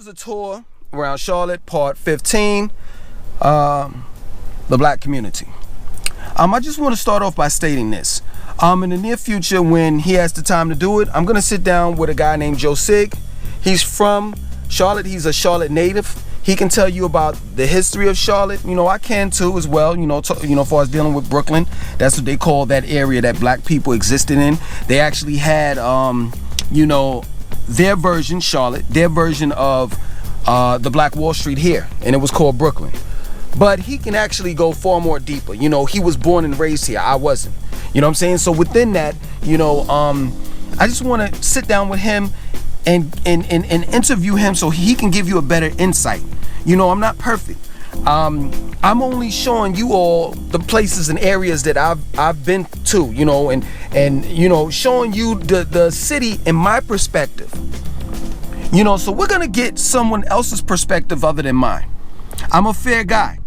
a tour around Charlotte, part 15, the black community. I just want to start off by stating this. In the near future, when he has the time to do it, I'm going to sit down with a guy named Joe Sig. He's from Charlotte. He's a Charlotte native. He can tell you about the history of Charlotte. You know, I can too as well, as far as dealing with Brooklyn. That's what they call that area that black people existed in. They actually had, their version, Charlotte, their version of the Black Wall Street here, and it was called Brooklyn. But he can actually go far more deeper. You know, he was born and raised here. I wasn't. You know what I'm saying? So within that, I just want to sit down with him and interview him so he can give you a better insight. You know, I'm not perfect. I'm only showing you all the places and areas that I've been to, and showing you the city in my perspective. So we're gonna get someone else's perspective other than mine. I'm a fair guy.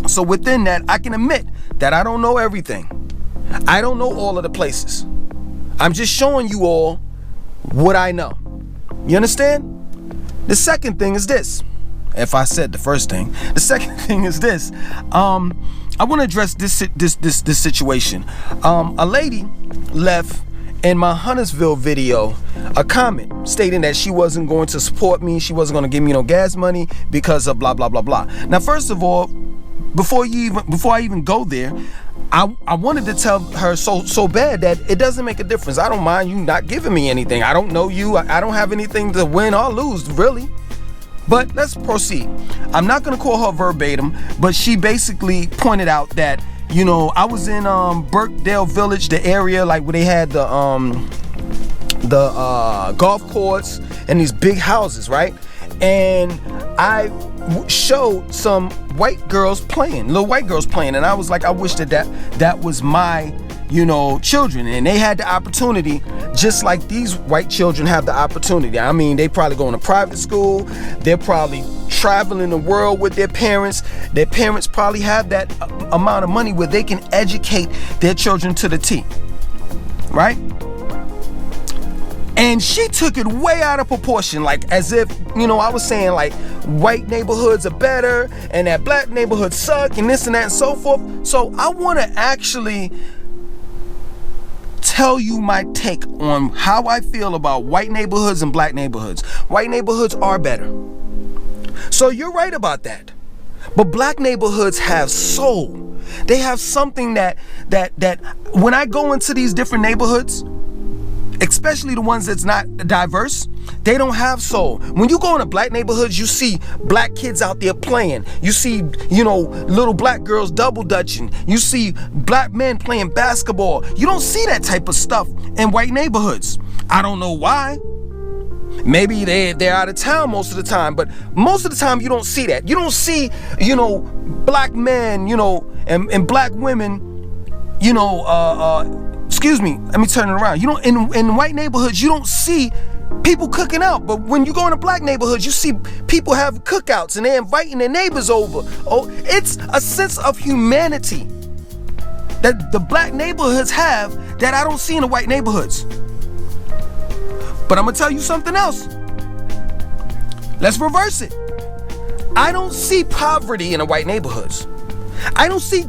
So within that, I can admit that I don't know everything. I don't know all of the places. I'm just showing you all what I know. You understand? The second thing is this. If I said the first thing, the second thing is this. I want to address this situation. A lady left in my Huntersville video a comment stating that she wasn't going to support me, she wasn't going to give me no gas money because of blah blah blah blah. Now, first of all, before I even go there, I wanted to tell her so bad that it doesn't make a difference. I don't mind you not giving me anything. I don't know you. I don't have anything to win or lose, really. But let's proceed. I'm not gonna call her verbatim, but she basically pointed out that, I was in Birkdale Village, the area like where they had the golf courts and these big houses, right? And I showed some white girls playing, little white girls playing, and I was like, I wish that was my children, and they had the opportunity just like these white children have the opportunity. I mean, they probably going to private school, they're probably traveling the world with their parents probably have that amount of money where they can educate their children to the T, right? And she took it way out of proportion, like as if, I was saying like white neighborhoods are better and that black neighborhoods suck and this and that and so forth. So I want to actually tell you my take on how I feel about white neighborhoods and black neighborhoods. White neighborhoods are better. So you're right about that. But black neighborhoods have soul. They have something that when I go into these different neighborhoods, especially the ones that's not diverse, they don't have soul. When you go into black neighborhoods, you see black kids out there playing. You see, little black girls double dutching. You see black men playing basketball. You don't see that type of stuff in white neighborhoods. I don't know why. Maybe they're out of town most of the time, but most of the time you don't see that. You don't see, black men, and black women, excuse me, let me turn it around. In white neighborhoods, you don't see people cooking out. But when you go into black neighborhoods, you see people have cookouts and they're inviting their neighbors over. Oh, it's a sense of humanity that the black neighborhoods have that I don't see in the white neighborhoods. But I'm gonna tell you something else. Let's reverse it. I don't see poverty in the white neighborhoods. I don't see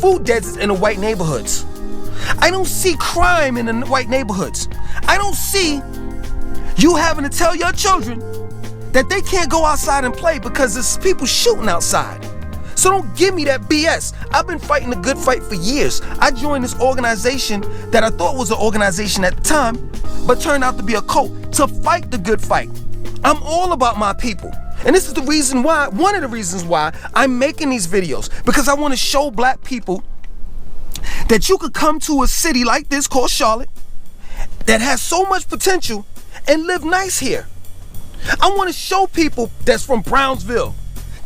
food deserts in the white neighborhoods. I don't see crime in the white neighborhoods. I don't see you having to tell your children that they can't go outside and play because there's people shooting outside. So don't give me that BS. I've been fighting the good fight for years. I joined this organization that I thought was an organization at the time, but turned out to be a cult to fight the good fight. I'm all about my people. And this is the reason why, one of the reasons why I'm making these videos, because I want to show black people that you could come to a city like this called Charlotte that has so much potential and live nice here. I want to show people that's from Brownsville,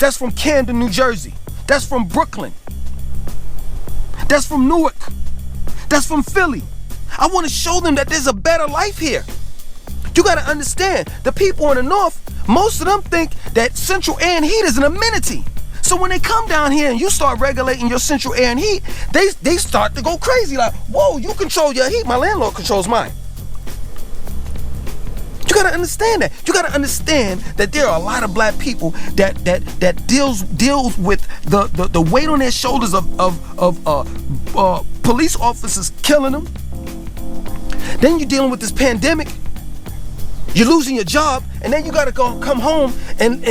that's from Camden, New Jersey, that's from Brooklyn, that's from Newark, that's from Philly. I want to show them that there's a better life here. You got to understand, the people in the north, most of them think that central air and heat is an amenity. So when they come down here and you start regulating your central air and heat, they start to go crazy like, whoa, you control your heat, my landlord controls mine. You gotta understand that. You gotta understand that there are a lot of black people that deals with the weight on their shoulders of police officers killing them. Then you're dealing with this pandemic. You're losing your job, and then you gotta come home and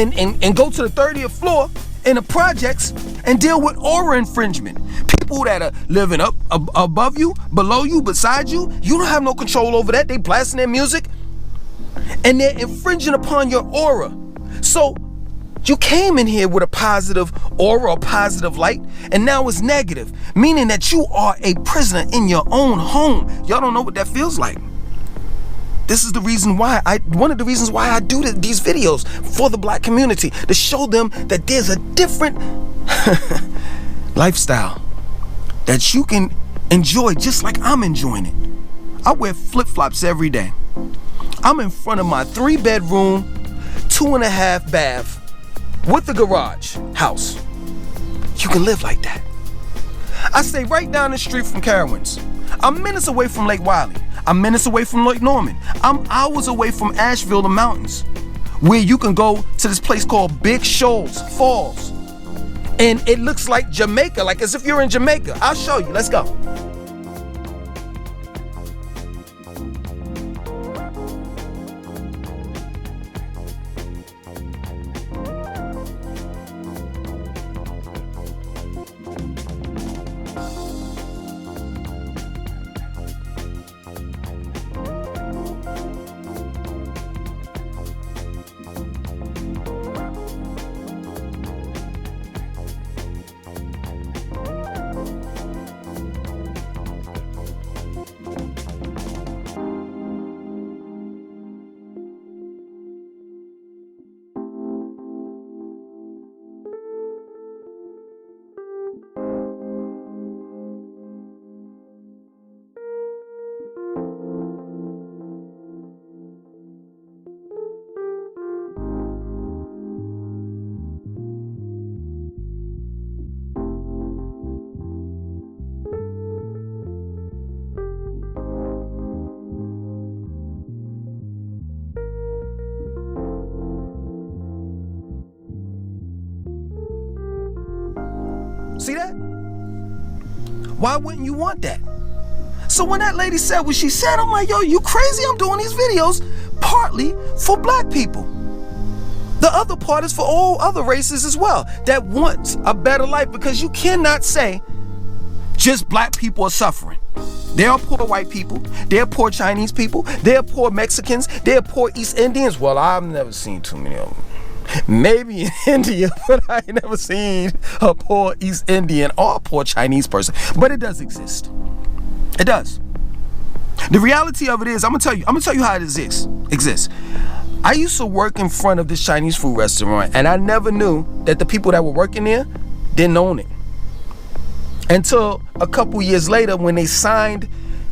go to the 30th floor in the projects and deal with aura infringement. People that are living up above you, below you, beside you, you don't have no control over that. They blasting their music and they're infringing upon your aura. So you came in here with a positive aura, a positive light, and now it's negative, meaning that you are a prisoner in your own home. Y'all don't know what that feels like. This is the reason why one of the reasons why I do these videos for the black community, to show them that there's a different lifestyle that you can enjoy just like I'm enjoying it. I wear flip-flops every day. I'm in front of my 3-bedroom, 2.5 bath with a garage house. You can live like that. I stay right down the street from Carowinds. I'm minutes away from Lake Wiley. I'm minutes away from Lake Norman. I'm hours away from Asheville, the mountains, where you can go to this place called Big Shoals Falls. And it looks like Jamaica, like as if you're in Jamaica. I'll show you. Let's go. See that? Why wouldn't you want that? So when that lady said what she said, I'm like, yo, you crazy? I'm doing these videos partly for black people. The other part is for all other races as well that want a better life, because you cannot say just black people are suffering. There are poor white people, there are poor Chinese people, there are poor Mexicans, there are poor East Indians. Well, I've never seen too many of them. Maybe in India, but I ain't never seen a poor East Indian or a poor Chinese person. But it does exist. It does. The reality of it is, I'm gonna tell you how it exists. I used to work in front of this Chinese food restaurant, and I never knew that the people that were working there didn't own it until a couple years later when they signed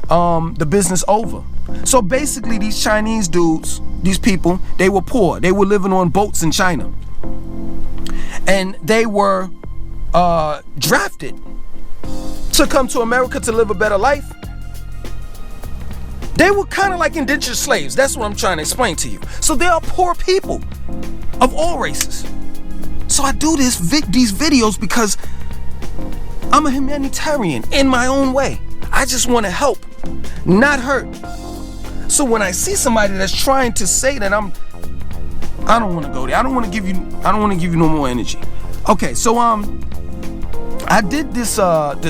the business over. So basically, these Chinese dudes, these people, they were poor. They were living on boats in China, and they were drafted to come to America to live a better life. They were kind of like indentured slaves. That's what I'm trying to explain to you. So there are poor people of all races. So I do these videos because I'm a humanitarian in my own way. I just want to help, not hurt. So when I see somebody that's trying to say that I don't want to go there. I don't want to give you no more energy. Okay, so I did this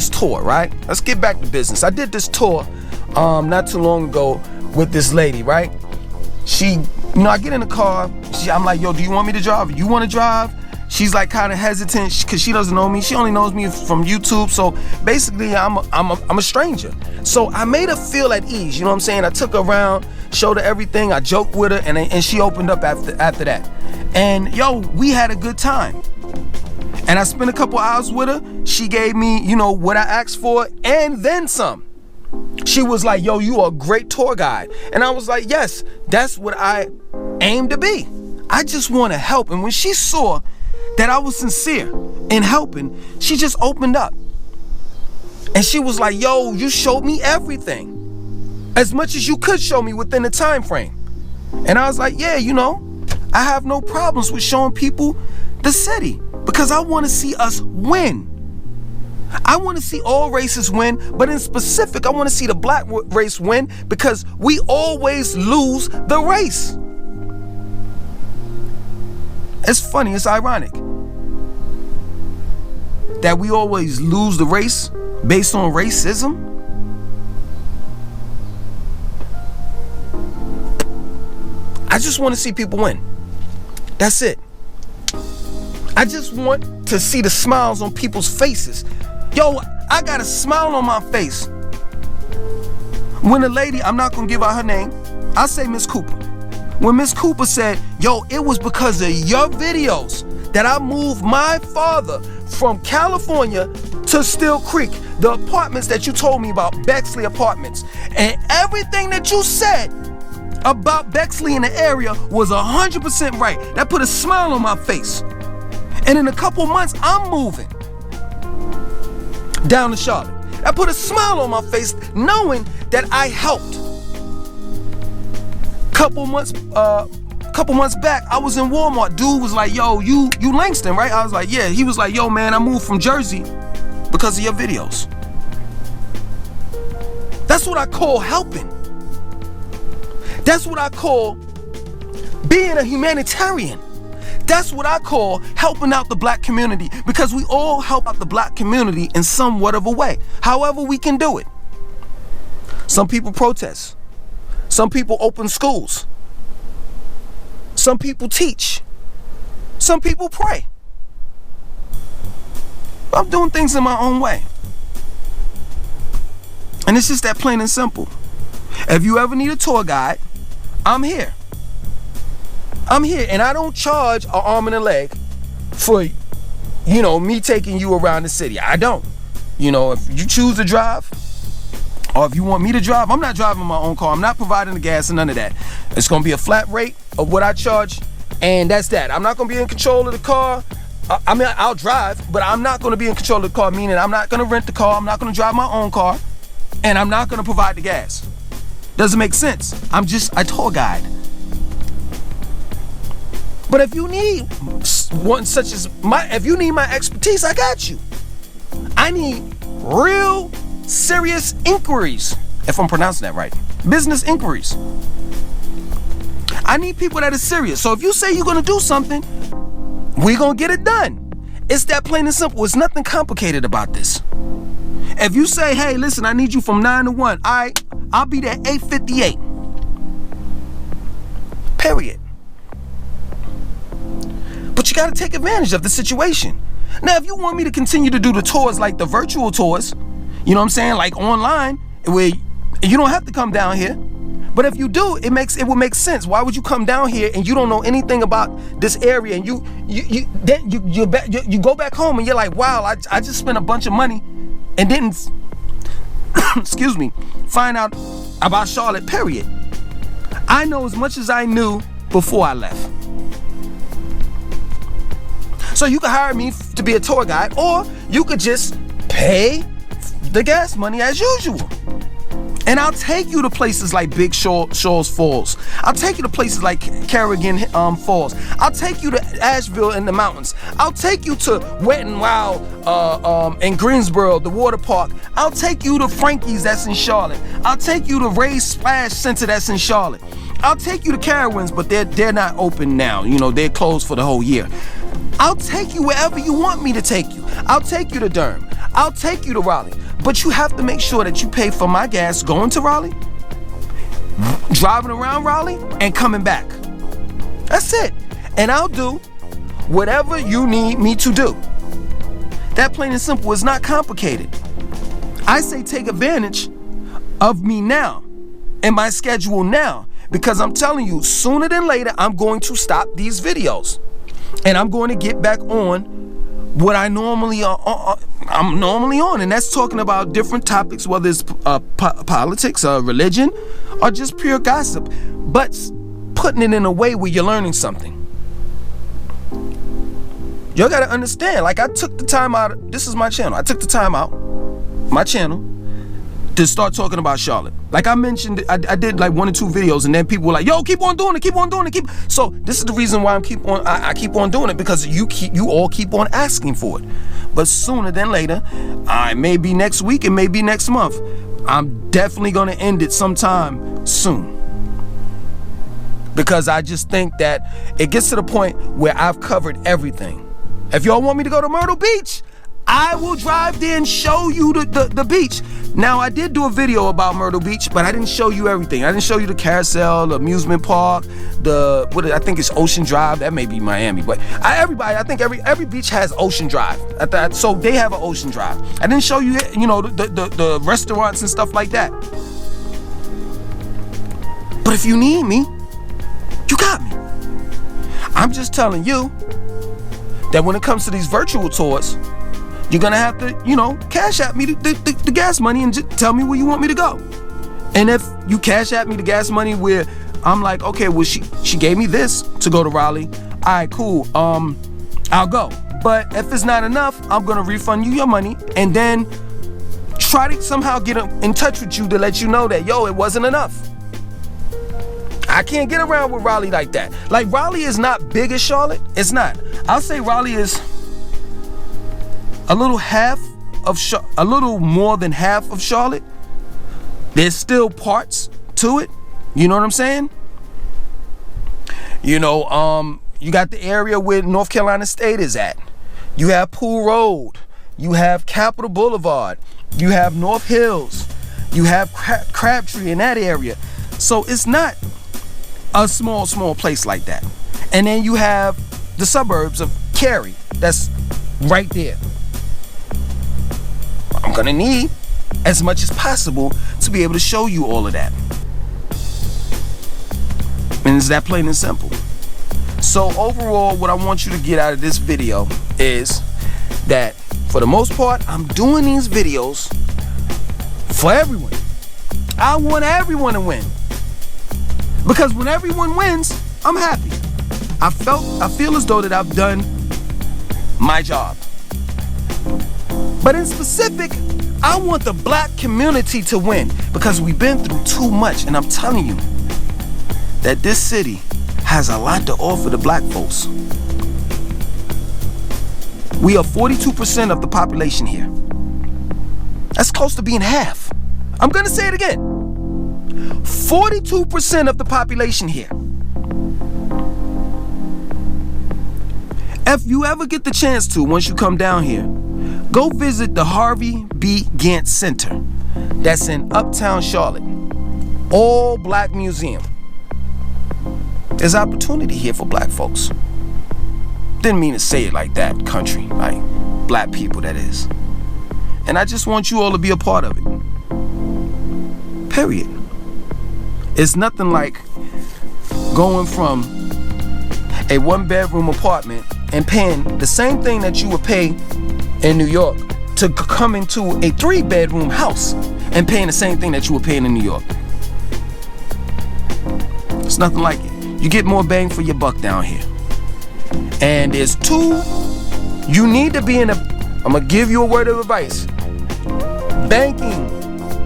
tour, right? Let's get back to business. I did this tour not too long ago with this lady, right? She, I get in the car. I'm like, yo, do you want me to drive? You want to drive? She's like kind of hesitant because she doesn't know me. She only knows me from YouTube. So basically, I'm a stranger. So I made her feel at ease. You know what I'm saying? I took her around, showed her everything. I joked with her, and she opened up after that. And yo, we had a good time. And I spent a couple hours with her. She gave me, what I asked for and then some. She was like, yo, you are a great tour guide. And I was like, yes, that's what I aim to be. I just want to help. And when she saw that I was sincere in helping, she just opened up. And she was like, yo, you showed me everything. As much as you could show me within the time frame. And I was like, yeah, you know, I have no problems with showing people the city because I want to see us win. I want to see all races win, but in specific, I want to see the black race win because we always lose the race. It's funny, it's ironic that we always lose the race based on racism. I just want to see people win. That's it. I just want to see the smiles on people's faces. Yo, I got a smile on my face when a lady, I'm not gonna give out her name, I'll say Miss Cooper. When Miss Cooper said, yo, it was because of your videos that I moved my father from California to Still Creek, the apartments that you told me about, Bexley Apartments. And everything that you said about Bexley in the area was 100% right. That put a smile on my face. And in a couple months, I'm moving down to Charlotte. That put a smile on my face knowing that I helped. Couple months back, I was in Walmart. Dude was like, yo, you Langston, right? I was like, yeah. He was like, yo, man, I moved from Jersey because of your videos. That's what I call helping. That's what I call being a humanitarian. That's what I call helping out the black community, because we all help out the black community in somewhat of a way, however we can do it. Some people protest. Some people open schools. Some people teach. Some people pray. I'm doing things in my own way. And it's just that plain and simple. If you ever need a tour guide, I'm here. I'm here, and I don't charge an arm and a leg for, you know, me taking you around the city. I don't. You know, if you choose to drive, or if you want me to drive, I'm not driving my own car. I'm not providing the gas and none of that. It's gonna be a flat rate of what I charge, and that's that. I'm not gonna be in control of the car. I mean, I'll drive, but I'm not gonna be in control of the car, meaning I'm not gonna rent the car, I'm not gonna drive my own car, and I'm not gonna provide the gas. Doesn't make sense. I'm just a tour guide. But if you need one such as if you need my expertise, I got you. I need real serious inquiries, if I'm pronouncing that right. Business inquiries. I need people that are serious. So if you say you're gonna do something, we're gonna get it done. It's that plain and simple. It's nothing complicated about this. If you say, hey, listen, I need you from 9 to 1, all right, I'll be there 8:58. Period. But you gotta take advantage of the situation. Now, if you want me to continue to do the tours, like the virtual tours, you know what I'm saying, like online, where you don't have to come down here. But if you do, it would make sense. Why would you come down here and you don't know anything about this area, and you go back home and you're like, wow, I just spent a bunch of money and didn't excuse me, find out about Charlotte, period. I know as much as I knew before I left. So you could hire me to be a tour guide, or you could just pay the gas money as usual. And I'll take you to places like Big Shaw's Falls. I'll take you to places like Carrigan Falls. I'll take you to Asheville in the mountains. I'll take you to Wet n Wild in Greensboro, the water park. I'll take you to Frankie's that's in Charlotte. I'll take you to Ray's Splash Center that's in Charlotte. I'll take you to Carowinds, but they're not open now. You know, they're closed for the whole year. I'll take you wherever you want me to take you. I'll take you to Durham. I'll take you to Raleigh. But you have to make sure that you pay for my gas going to Raleigh, driving around Raleigh, and coming back. That's it. And I'll do whatever you need me to do. That plain and simple is not complicated. I say take advantage of me now and my schedule now, because I'm telling you, sooner than later, I'm going to stop these videos. And I'm going to get back on what I'm normally on, and that's talking about different topics, whether it's politics, religion, or just pure gossip, but putting it in a way where you're learning something. You gotta understand, like, I took the time out, this is my channel, I took the time out, my channel, to start talking about Charlotte. Like I mentioned, I did like 1 or 2 videos, and then people were like, "Yo, keep on doing it, keep on doing it, keep." So this is the reason why I keep on doing it, because you all keep on asking for it. But sooner than later, it may be next week, it may be next month. I'm definitely gonna end it sometime soon, because I just think that it gets to the point where I've covered everything. If y'all want me to go to Myrtle Beach, I will drive there and show you the beach. Now, I did do a video about Myrtle Beach, but I didn't show you everything. I didn't show you the carousel, the amusement park, I think it's Ocean Drive. That may be Miami, but I think every beach has Ocean Drive. So they have an Ocean Drive. I didn't show you, the restaurants and stuff like that. But if you need me, you got me. I'm just telling you that when it comes to these virtual tours, you're gonna have to, cash at me the gas money and just tell me where you want me to go. And if you cash at me the gas money where I'm like, okay, well, she gave me this to go to Raleigh. All right, cool. I'll go. But if it's not enough, I'm gonna refund you your money and then try to somehow get in touch with you to let you know that, it wasn't enough. I can't get around with Raleigh like that. Like, Raleigh is not big as Charlotte. It's not. I'll say Raleigh is a little more than half of Charlotte. There's still parts to it. You know what I'm saying? You got the area where North Carolina State is at. You have Pool Road. You have Capitol Boulevard. You have North Hills. You have Crabtree in that area. So it's not a small place like that. And then you have the suburbs of Cary. That's right there. I'm gonna need as much as possible to be able to show you all of that. And it's that plain and simple. So overall, what I want you to get out of this video is that for the most part, I'm doing these videos for everyone. I want everyone to win. Because when everyone wins, I'm happy. I feel as though that I've done my job. But in specific, I want the black community to win, because we've been through too much, and I'm telling you that this city has a lot to offer the black folks. We are 42% of the population here. That's close to being half. I'm gonna say it again. 42% of the population here. If you ever get the chance to, once you come down here, go visit the Harvey B. Gantt Center. That's in Uptown Charlotte. All black museum. There's opportunity here for black folks. Didn't mean to say it like that, country. Like, black people, that is. And I just want you all to be a part of it. Period. It's nothing like going from a 1-bedroom apartment and paying the same thing that you would pay in New York to come into a 3-bedroom house and paying the same thing that you were paying in New York. It's nothing like it. You get more bang for your buck down here. And there's you need to be in I'm gonna give you a word of advice. Banking.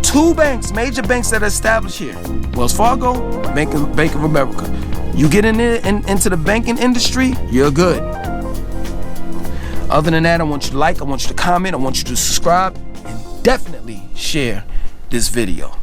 2 banks, major banks that are established here. Wells Fargo, Bank of America. You get in there into the banking industry, you're good. Other than that, I want you to like, I want you to comment, I want you to subscribe, and definitely share this video.